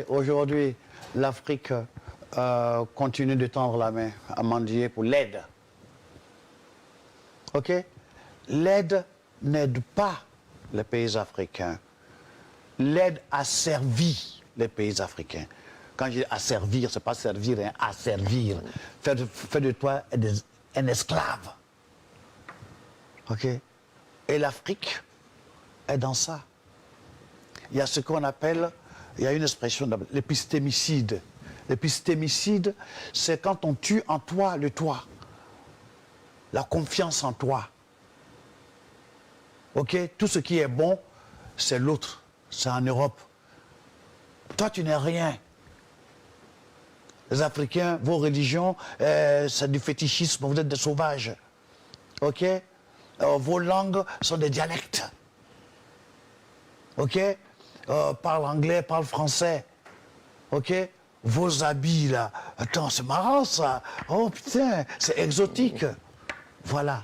Aujourd'hui, l'Afrique continue de tendre la main à mendier pour l'aide. Ok? L'aide n'aide pas les pays africains. L'aide a servi les pays africains. Quand je dis asservir, ce n'est pas servir, hein, asservir. Faire de toi un esclave. Ok? Et l'Afrique est dans ça. Il y a ce qu'on appelle, il y a une expression, l'épistémicide. L'épistémicide, c'est quand on tue en toi le toi. La confiance en toi. Ok? Tout ce qui est bon, c'est l'autre. C'est en Europe. Toi, tu n'es rien. Les Africains, vos religions, c'est du fétichisme, vous êtes des sauvages. Ok? Vos langues sont des dialectes. Ok? Parle anglais, parle français. Ok? Vos habits là, attends, c'est marrant ça. Oh putain, c'est exotique. Voilà.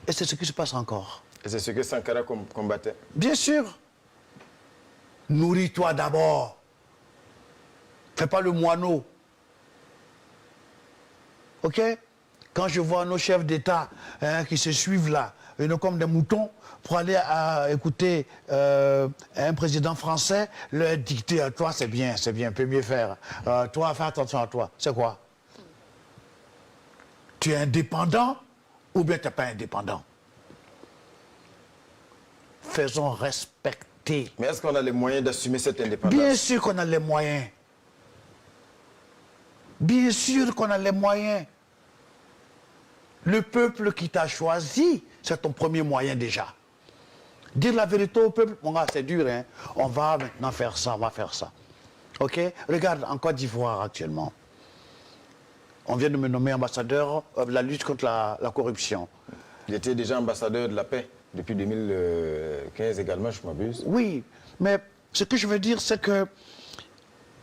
Et c'est ce qui se passe encore. Et c'est ce que Sankara combattait. Bien sûr. Nourris-toi d'abord. Fais pas le moineau. Ok? Quand je vois nos chefs d'État qui se suivent là, comme des moutons, pour aller écouter un président français, leur dicter à toi, c'est bien, peut mieux faire. Toi, fais attention à toi. C'est quoi? Tu es indépendant ou bien tu n'es pas indépendant? Faisons respecter. Mais est-ce qu'on a les moyens d'assumer cette indépendance? Bien sûr qu'on a les moyens. Bien sûr qu'on a les moyens. Le peuple qui t'a choisi, c'est ton premier moyen déjà. Dire la vérité au peuple, mon gars, c'est dur, hein. On va maintenant faire ça, on va faire ça. Ok? Regarde, en Côte d'Ivoire actuellement, on vient de me nommer ambassadeur de la lutte contre la corruption. Il était déjà ambassadeur de la paix depuis 2015 également, je m'abuse. Oui, mais ce que je veux dire, c'est que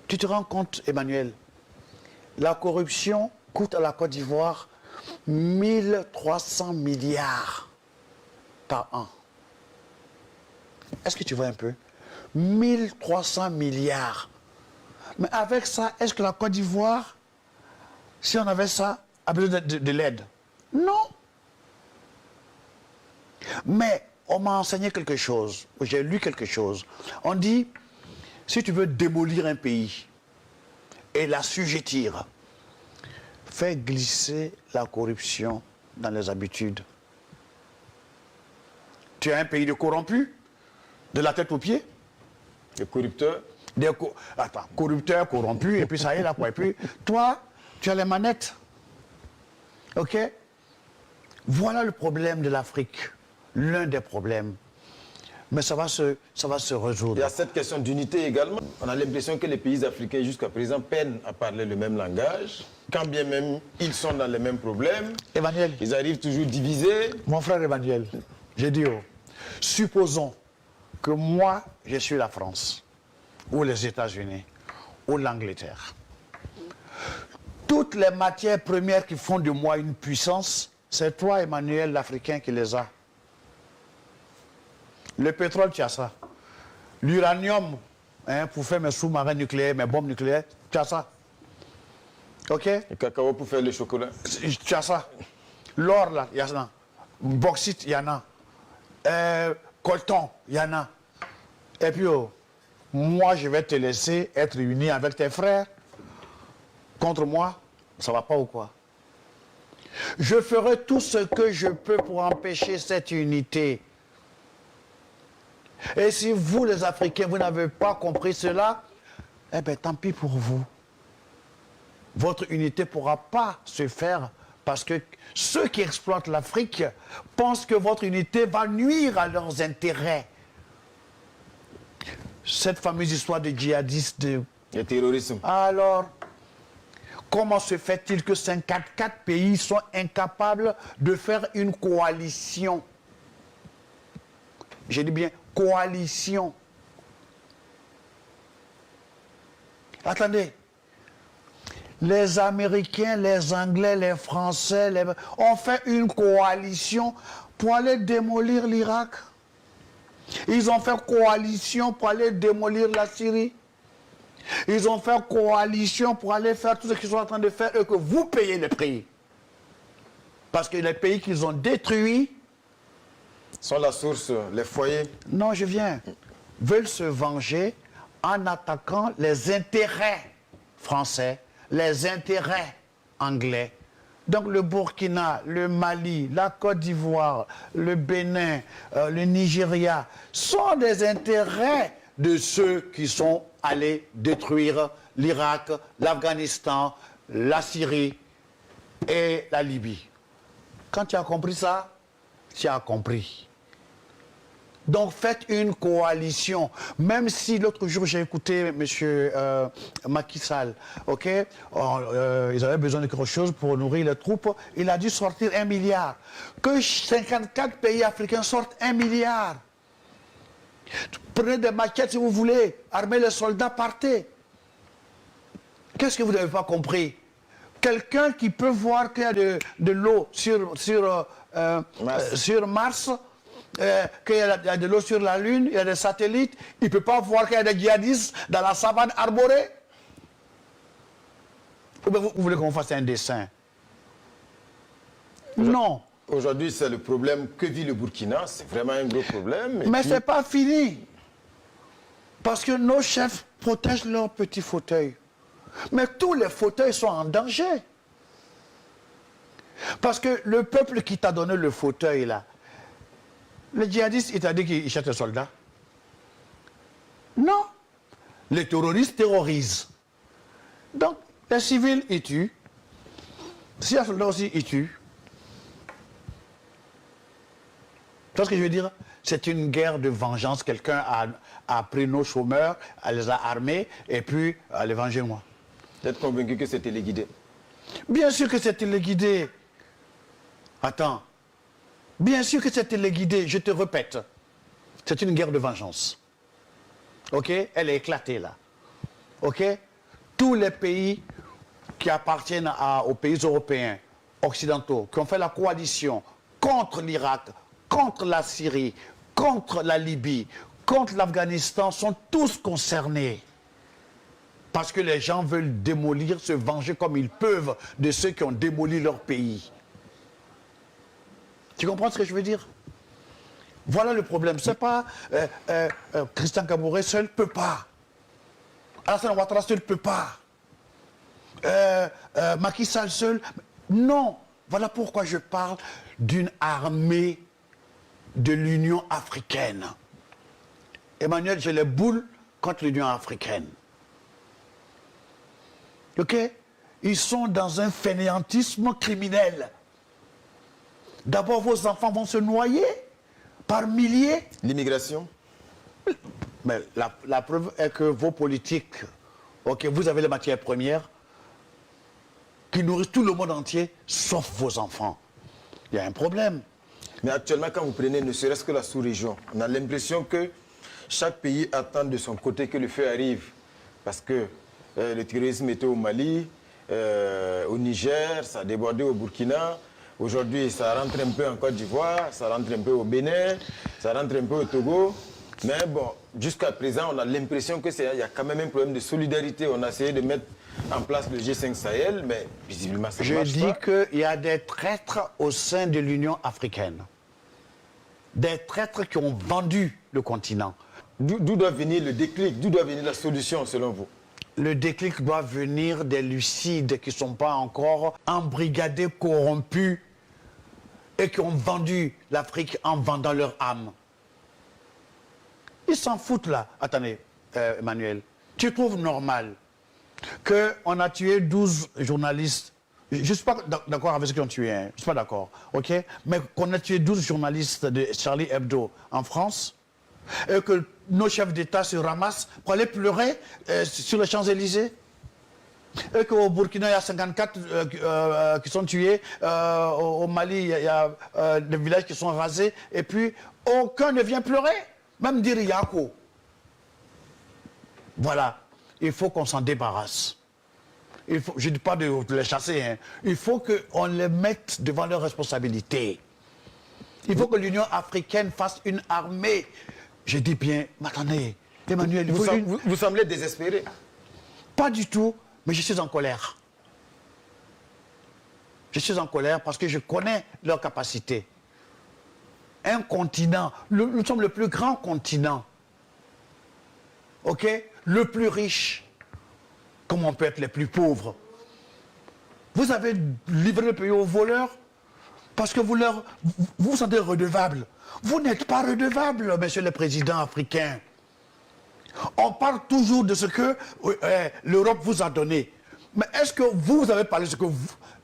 tu te rends compte, Emmanuel, la corruption coûte à la Côte d'Ivoire 1300 milliards par an. Est-ce que tu vois un peu? 1300 milliards. Mais avec ça, est-ce que la Côte d'Ivoire, si on avait ça, a besoin de l'aide? Non. Mais on m'a enseigné quelque chose, j'ai lu quelque chose. On dit, si tu veux démolir un pays et l'assujettir, fais glisser la corruption dans les habitudes. Tu as un pays de corrompus, de la tête aux pieds. Des corrupteurs. Attends, corrupteurs, corrompus, et puis ça y est là, quoi. Et puis, toi, tu as les manettes. Ok? Voilà le problème de l'Afrique. L'un des problèmes. Mais ça va se résoudre. Il y a cette question d'unité également. On a l'impression que les pays africains jusqu'à présent peinent à parler le même langage. Quand bien même ils sont dans les mêmes problèmes. Emmanuel. Ils arrivent toujours divisés. Mon frère Emmanuel, j'ai dit, supposons que moi, je suis la France, ou les États-Unis, ou l'Angleterre. Toutes les matières premières qui font de moi une puissance, c'est toi, Emmanuel, l'Africain, qui les a. Le pétrole, tu as ça. L'uranium, pour faire mes sous-marins nucléaires, mes bombes nucléaires, tu as ça. Ok? Le cacao pour faire le chocolat. Tu as ça. L'or, là, il y en a. Bauxite, il y en a. Coltan, il y en a. Et puis, moi, je vais te laisser être uni avec tes frères. Contre moi, ça va pas ou quoi? Je ferai tout ce que je peux pour empêcher cette unité. Et si vous, les Africains, vous n'avez pas compris cela, eh bien, tant pis pour vous. Votre unité ne pourra pas se faire parce que ceux qui exploitent l'Afrique pensent que votre unité va nuire à leurs intérêts. Cette fameuse histoire de djihadistes, de terrorisme. Alors, comment se fait-il que 54 pays sont incapables de faire une coalition? Je dis bien coalition. Attendez. Les Américains, les Anglais, les Français ont fait une coalition pour aller démolir l'Irak. Ils ont fait coalition pour aller démolir la Syrie. Ils ont fait coalition pour aller faire tout ce qu'ils sont en train de faire et que vous payez le prix. Parce que les pays qu'ils ont détruits sont la source, les foyers. Non, je viens. Veulent se venger en attaquant les intérêts français, les intérêts anglais. Donc le Burkina, le Mali, la Côte d'Ivoire, le Bénin, le Nigeria sont des intérêts de ceux qui sont allés détruire l'Irak, l'Afghanistan, la Syrie et la Libye. Quand tu as compris ça, tu as compris. Donc faites une coalition. Même si l'autre jour j'ai écouté M. Macky Sall, ok, ils avaient besoin de quelque chose pour nourrir les troupes, il a dû sortir 1 milliard. Que 54 pays africains sortent 1 milliard. Prenez des maquettes si vous voulez, armez les soldats, partez. Qu'est-ce que vous n'avez pas compris? Quelqu'un qui peut voir qu'il y a de l'eau sur Mars, qu'il y a de l'eau sur la Lune, il y a des satellites, il ne peut pas voir qu'il y a des djihadistes dans la savane arborée. Ou bien vous voulez qu'on fasse un dessin? Non. Aujourd'hui, c'est le problème que vit le Burkina. C'est vraiment un gros problème. Mais ce n'est pas fini. Parce que nos chefs protègent leurs petits fauteuils. Mais tous les fauteuils sont en danger. Parce que le peuple qui t'a donné le fauteuil, là, le djihadiste, il t'a dit qu'il cherche des soldats? Non. Les terroristes terrorisent. Donc, les civils, ils tuent. S'il y a des soldats aussi, ils tuent. Tu vois ce que je veux dire? C'est une guerre de vengeance. Quelqu'un a pris nos chômeurs, les a armés, et puis les venger moi. Vous êtes convaincu que c'est téléguidé? Bien sûr que c'est téléguidé. Attends. Bien sûr que c'est téléguidé, je te répète. C'est une guerre de vengeance. Ok? Elle est éclatée là. Ok? Tous les pays qui appartiennent aux pays européens, occidentaux, qui ont fait la coalition contre l'Irak, contre la Syrie, contre la Libye, contre l'Afghanistan, sont tous concernés. Parce que les gens veulent démolir, se venger comme ils peuvent de ceux qui ont démoli leur pays. Tu comprends ce que je veux dire? Voilà le problème. C'est pas Christian Kabouré seul ne peut pas. Alassane Ouattara seul ne peut pas. Macky Sall seul. Non. Voilà pourquoi je parle d'une armée de l'Union africaine. Emmanuel, j'ai les boules contre l'Union africaine. Ok? Ils sont dans un fainéantisme criminel. D'abord, vos enfants vont se noyer par milliers. L'immigration? Mais la preuve est que vos politiques, ok, vous avez les matières premières qui nourrissent tout le monde entier, sauf vos enfants. Il y a un problème. Mais actuellement, quand vous prenez ne serait-ce que la sous-région, on a l'impression que chaque pays attend de son côté que le feu arrive. Parce que le terrorisme était au Mali, au Niger, ça a débordé au Burkina. Aujourd'hui, ça rentre un peu en Côte d'Ivoire, ça rentre un peu au Bénin, ça rentre un peu au Togo. Mais bon, jusqu'à présent, on a l'impression qu'il y a quand même un problème de solidarité. On a essayé de mettre en place le G5 Sahel, mais visiblement, ça ne marche pas. Je dis qu'il y a des traîtres au sein de l'Union africaine. Des traîtres qui ont vendu le continent. D'où doit venir le déclic? D'où doit venir la solution, selon vous? Le déclic doit venir des lucides qui ne sont pas encore embrigadés, corrompus et qui ont vendu l'Afrique en vendant leur âme. Ils s'en foutent là. Attendez, Emmanuel, tu trouves normal qu'on a tué 12 journalistes? Je ne suis pas d'accord avec ceux qui ont tué, hein. Je ne suis pas d'accord, ok? Mais qu'on a tué 12 journalistes de Charlie Hebdo en France et que nos chefs d'État se ramassent pour aller pleurer sur les Champs-Élysées. Et qu'au Burkina, il y a 54 qui sont tués. Au Mali, il y a des villages qui sont rasés. Et puis, aucun ne vient pleurer. Même dire Yako. Voilà. Il faut qu'on s'en débarrasse. Je ne dis pas de les chasser. Hein. Il faut qu'on les mette devant leurs responsabilités. Il faut que l'Union africaine fasse une armée. Je dis bien, mais attendez, Emmanuel, vous semblez désespéré. Pas du tout, mais je suis en colère. Je suis en colère parce que je connais leurs capacités. Un continent, nous sommes le plus grand continent, ok? Le plus riche. Comment on peut être les plus pauvres? Vous avez livré le pays aux voleurs parce que vous vous sentez redevable. Vous n'êtes pas redevable, monsieur le président africain. On parle toujours de ce que l'Europe vous a donné. Mais est-ce que vous avez parlé de ce que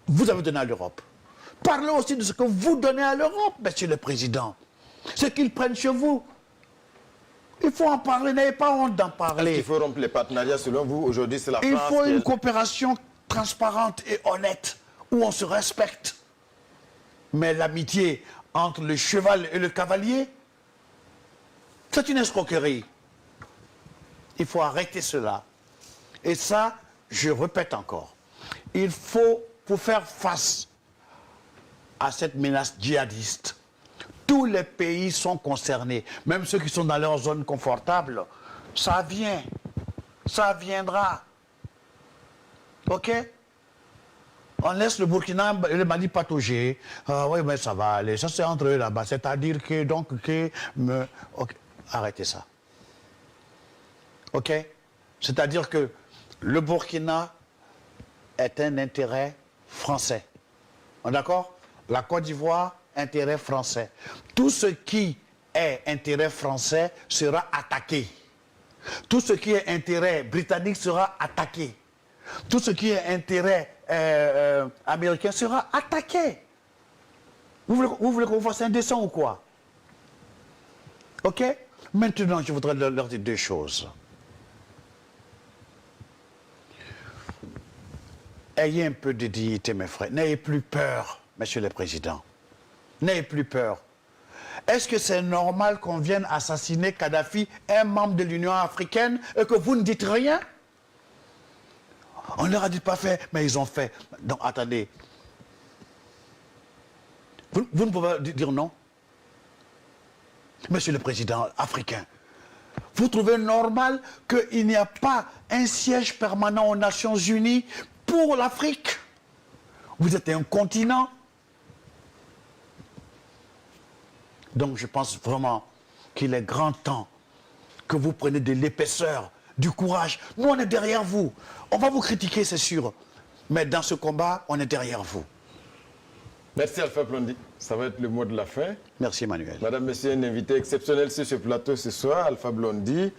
vous avez donné à l'Europe? Parlez aussi de ce que vous donnez à l'Europe, monsieur le président. Ce qu'ils prennent chez vous. Il faut en parler, n'ayez pas honte d'en parler. Il faut rompre les partenariats selon vous. Aujourd'hui, c'est la France. Il faut une coopération transparente et honnête, où on se respecte. Mais l'amitié entre le cheval et le cavalier, c'est une escroquerie. Il faut arrêter cela. Et ça, je répète encore, il faut, pour faire face à cette menace djihadiste, tous les pays sont concernés, même ceux qui sont dans leur zone confortable. Ça vient, ça viendra. Ok? On laisse le Burkina et le Mali patauger. Oui, mais ça va aller. Ça, c'est entre eux là-bas. C'est-à-dire que, ok, arrêtez ça. Ok? C'est-à-dire que le Burkina est un intérêt français. D'accord? La Côte d'Ivoire, intérêt français. Tout ce qui est intérêt français sera attaqué. Tout ce qui est intérêt britannique sera attaqué. Tout ce qui est intérêt américain sera attaqué. Vous voulez qu'on vous fasse un dessin ou quoi? Ok? Maintenant, je voudrais leur dire deux choses. Ayez un peu de dignité, mes frères. N'ayez plus peur, monsieur le président. N'ayez plus peur. Est-ce que c'est normal qu'on vienne assassiner Kadhafi, un membre de l'Union africaine, et que vous ne dites rien? On ne leur a dit pas fait, mais ils ont fait. Donc, attendez. Vous ne pouvez dire non? Monsieur le président africain, vous trouvez normal qu'il n'y a pas un siège permanent aux Nations Unies pour l'Afrique? Vous êtes un continent. Donc je pense vraiment qu'il est grand temps que vous preniez de l'épaisseur, du courage. Nous, on est derrière vous. On va vous critiquer, c'est sûr. Mais dans ce combat, on est derrière vous. Merci Alpha Blondy. Ça va être le mot de la fin. Merci Emmanuel. Madame, Monsieur, un invité exceptionnel sur ce plateau ce soir, Alpha Blondy.